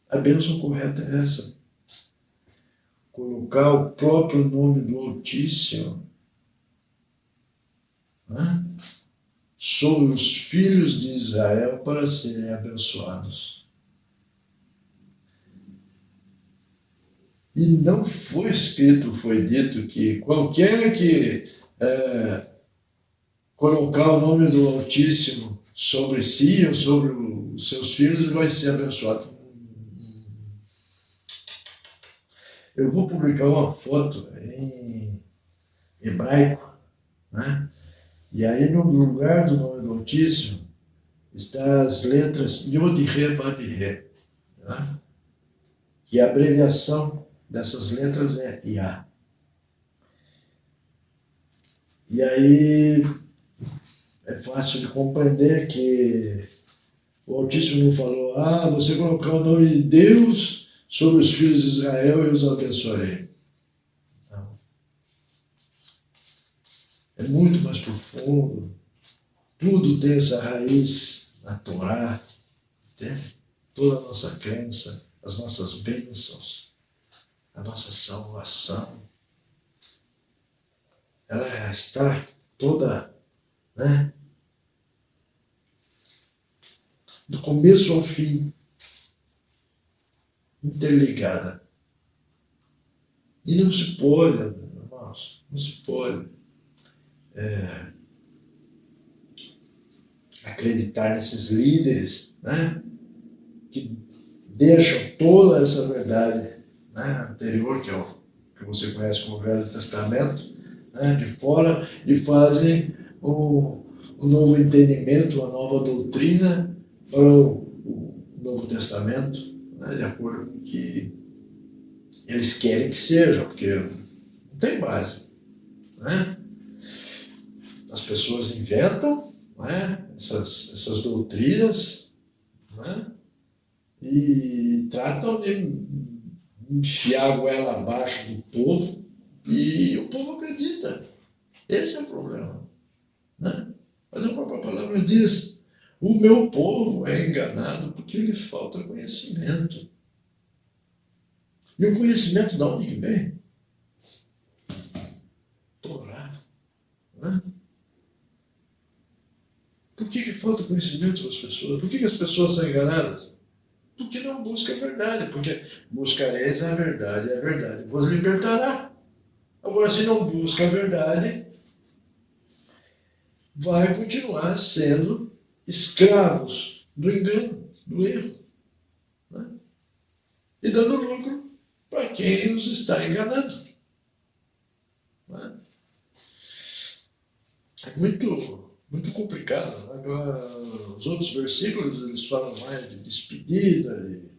A bênção correta é essa. Colocar o próprio nome do Altíssimo, né, sobre os filhos de Israel para serem abençoados. E não foi escrito, foi dito que qualquer que colocar o nome do Altíssimo sobre si ou sobre os seus filhos vai ser abençoado. Eu vou publicar uma foto em hebraico, né? E aí no lugar do nome do Altíssimo está as letras Yod-He, Vav-He, né? E a abreviação dessas letras é Iá. E aí é fácil de compreender que o Altíssimo não falou: você colocar o nome de Deus sobre os filhos de Israel e os abençoarei. Não. É muito mais profundo. Tudo tem essa raiz na Torá, entende? Toda a nossa crença, as nossas bênçãos, a nossa salvação, ela está toda, né, do começo ao fim, interligada. E não se pode, irmãos, não se pode acreditar nesses líderes, né, que deixam toda essa verdade, né, anterior, que é o que você conhece como Velho Testamento, né, de fora, e fazem o novo entendimento, a nova doutrina para o Novo Testamento, né, de acordo com o que eles querem que seja, porque não tem base. Né? As pessoas inventam, né, essas doutrinas, né, e tratam de enfiar a goela abaixo do povo, e o povo acredita. Esse é o problema. Né? Mas a própria palavra diz: o meu povo é enganado porque lhe falta conhecimento. E o conhecimento de onde que vem? Torá. Né? Por que falta conhecimento das pessoas? Por que as pessoas são enganadas? Porque não buscam a verdade. Porque buscareis a verdade vos libertará. Agora, se não busca a verdade, vai continuar sendo escravos do engano, do erro. Né? E dando lucro para quem os está enganando. Né? É muito complicado. Agora, os outros versículos, eles falam mais de despedida, de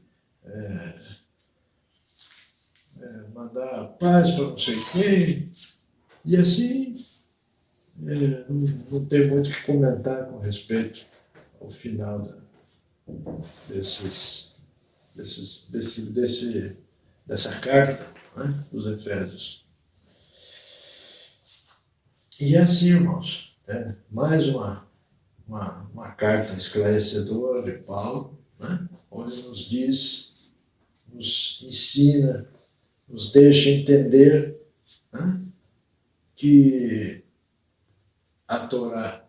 mandar paz para não sei quem. E assim, não tem muito o que comentar com respeito ao final dessa carta, né, dos Efésios. E assim, irmãos, mais uma carta esclarecedora de Paulo, né, onde nos diz, nos ensina, nos deixa entender né? Que a Torá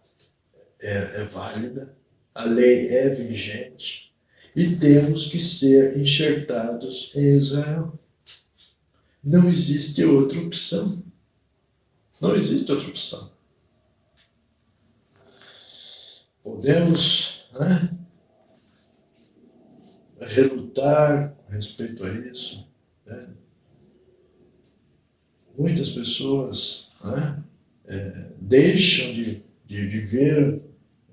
é válida, a lei é vigente e temos que ser enxertados em Israel. Não existe outra opção. Não existe outra opção. Podemos, né, relutar a respeito a isso, né? Muitas pessoas, né, deixam de ver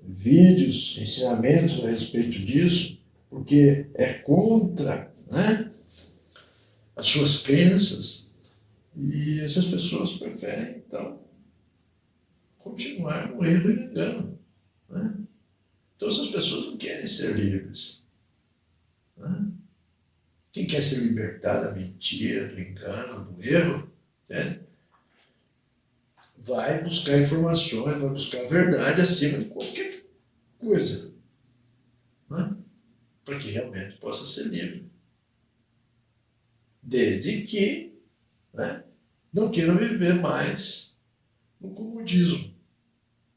vídeos, ensinamentos a respeito disso, porque é contra, né, as suas crenças, e essas pessoas preferem, então, continuar no erro e no engano. Né? Então, essas pessoas não querem ser livres. Né? Quem quer se libertar da mentira, do engano, do erro, né, vai buscar informações, vai buscar a verdade acima de qualquer coisa, né, para que realmente possa ser livre. Desde que, né, não queira viver mais no comodismo.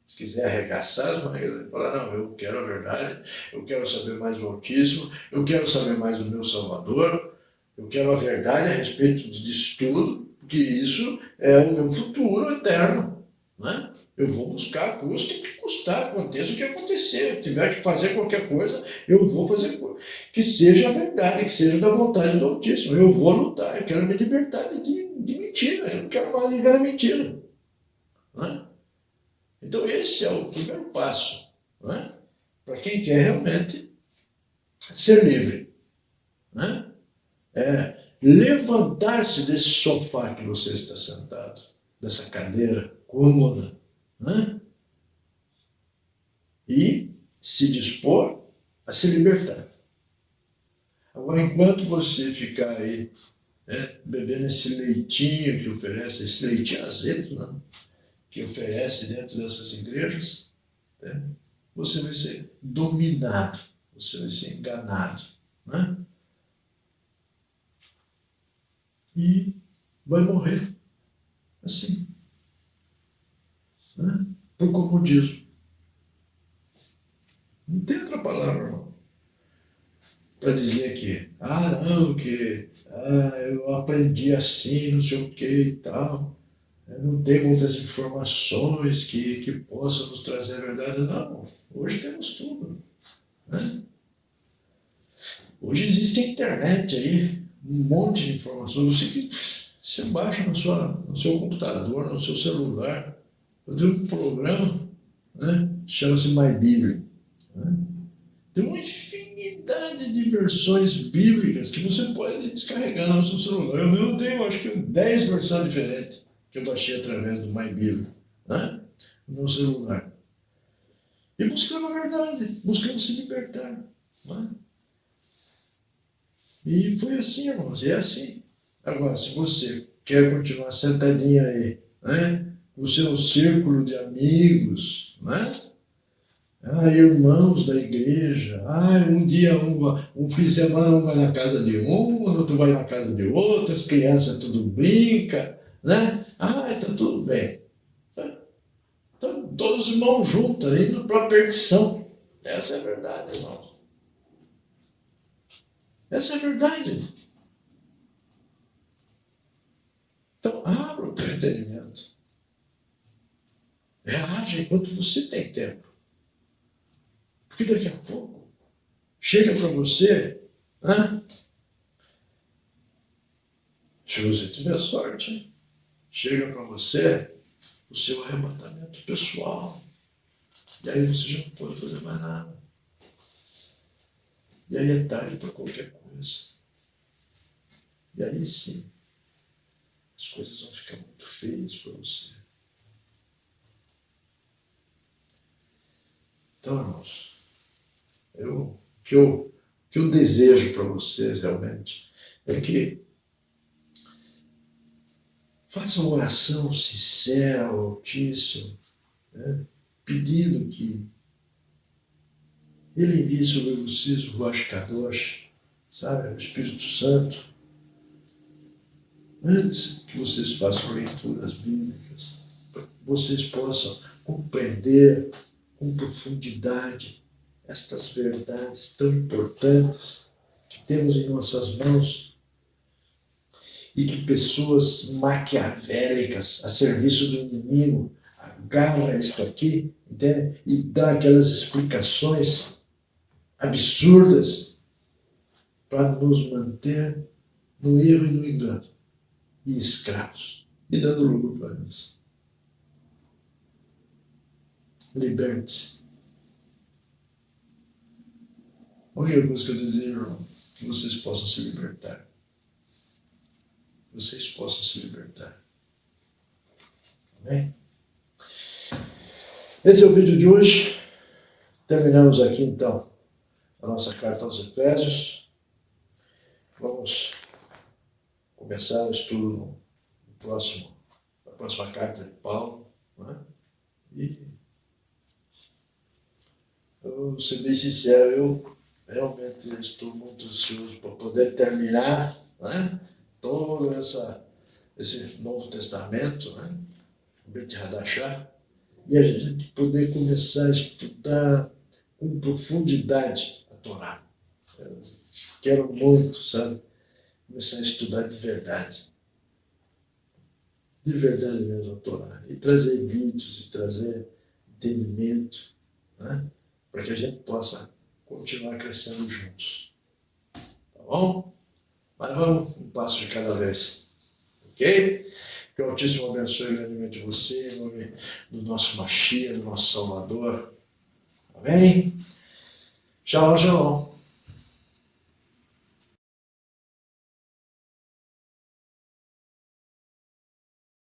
Se quiser arregaçar as mangas e falar, não, eu quero a verdade, eu quero saber mais do Altíssimo, eu quero saber mais do meu Salvador, eu quero a verdade a respeito disso tudo, porque isso é o meu futuro eterno. Né? Eu vou buscar, custe o que custar, aconteça o que acontecer. Se tiver que fazer qualquer coisa, eu vou fazer que seja a verdade, que seja da vontade do Altíssimo. Eu vou lutar, eu quero me libertar de mentira, eu não quero mais viver a mentira. Né? Então, esse é o primeiro passo, né, para quem quer realmente ser livre. Né? É levantar-se desse sofá que você está sentado, dessa cadeira cômoda, né, e se dispor a se libertar. Agora, enquanto você ficar aí, né, bebendo esse leitinho que oferece, esse leitinho azedo, né, que oferece dentro dessas igrejas, né, você vai ser dominado, você vai ser enganado, né? E vai morrer assim, né? Por comodismo. Não tem outra palavra, não, para dizer que, não, que eu aprendi assim, não sei o que e tal, eu não tenho muitas informações que possam nos trazer a verdade. Não, hoje temos tudo. Né? Hoje existe a internet aí, um monte de informações. Você baixa no seu computador, no seu celular. Eu tenho um programa, né, chama-se My Bíblia. Né? Tem uma infinidade de versões bíblicas que você pode descarregar no seu celular. Eu mesmo tenho, acho que 10 versões diferentes que eu baixei através do My Bíblia, né, no meu celular. E buscando a verdade, buscando se libertar. Né? E foi assim, irmãos, e é assim. Agora, se você quer continuar sentadinho aí, né, o seu círculo de amigos, né, irmãos da igreja, um dia um fim de semana um vai na casa de um, outro vai na casa de outro, as crianças tudo brinca, né? Tá tudo bem. Estão todos os irmãos juntos, indo para a perdição. Essa é a verdade, irmãos. Essa é a verdade. Então, abra o teu entendimento. Reaja enquanto você tem tempo. Porque daqui a pouco chega para você, né? Se você tiver sorte, chega para você o seu arrebatamento pessoal. E aí você já não pode fazer mais nada. E aí é tarde para qualquer coisa. E aí sim, as coisas vão ficar muito feias para você. Então, irmãos, o que eu desejo para vocês realmente é que façam uma oração sincera ao Altíssimo, né, pedindo que Ele envie sobre vocês o Ruach Kadosh, sabe, o Espírito Santo, antes que vocês façam leituras bíblicas, para que vocês possam compreender com profundidade estas verdades tão importantes que temos em nossas mãos e que pessoas maquiavélicas a serviço do inimigo agarram isto aqui, entende? E dá aquelas explicações absurdas para nos manter no erro e no engano e escravos e dando lucro para nós. Liberte-se. Ouvi a música do Zero, que vocês possam se libertar. Vocês possam se libertar. Amém? Esse é o vídeo de hoje. Terminamos aqui então a nossa carta aos Efésios. Vamos começar o estudo na próxima carta de Paulo. Né? E eu, ser bem sincero, eu realmente estou muito ansioso para poder terminar, né, todo esse Novo Testamento, né, o Bet Hadashah, e a gente poder começar a estudar com profundidade a Torá. Eu quero muito, sabe, começar a estudar de verdade mesmo a Torá, e trazer vídeos, e trazer entendimento, né, para que a gente possa continuar crescendo juntos. Tá bom? Mas vamos um passo de cada vez. Ok? Que o Altíssimo abençoe grandemente você, em nome do nosso Mashiach, do nosso Salvador. Amém? Shalom, shalom.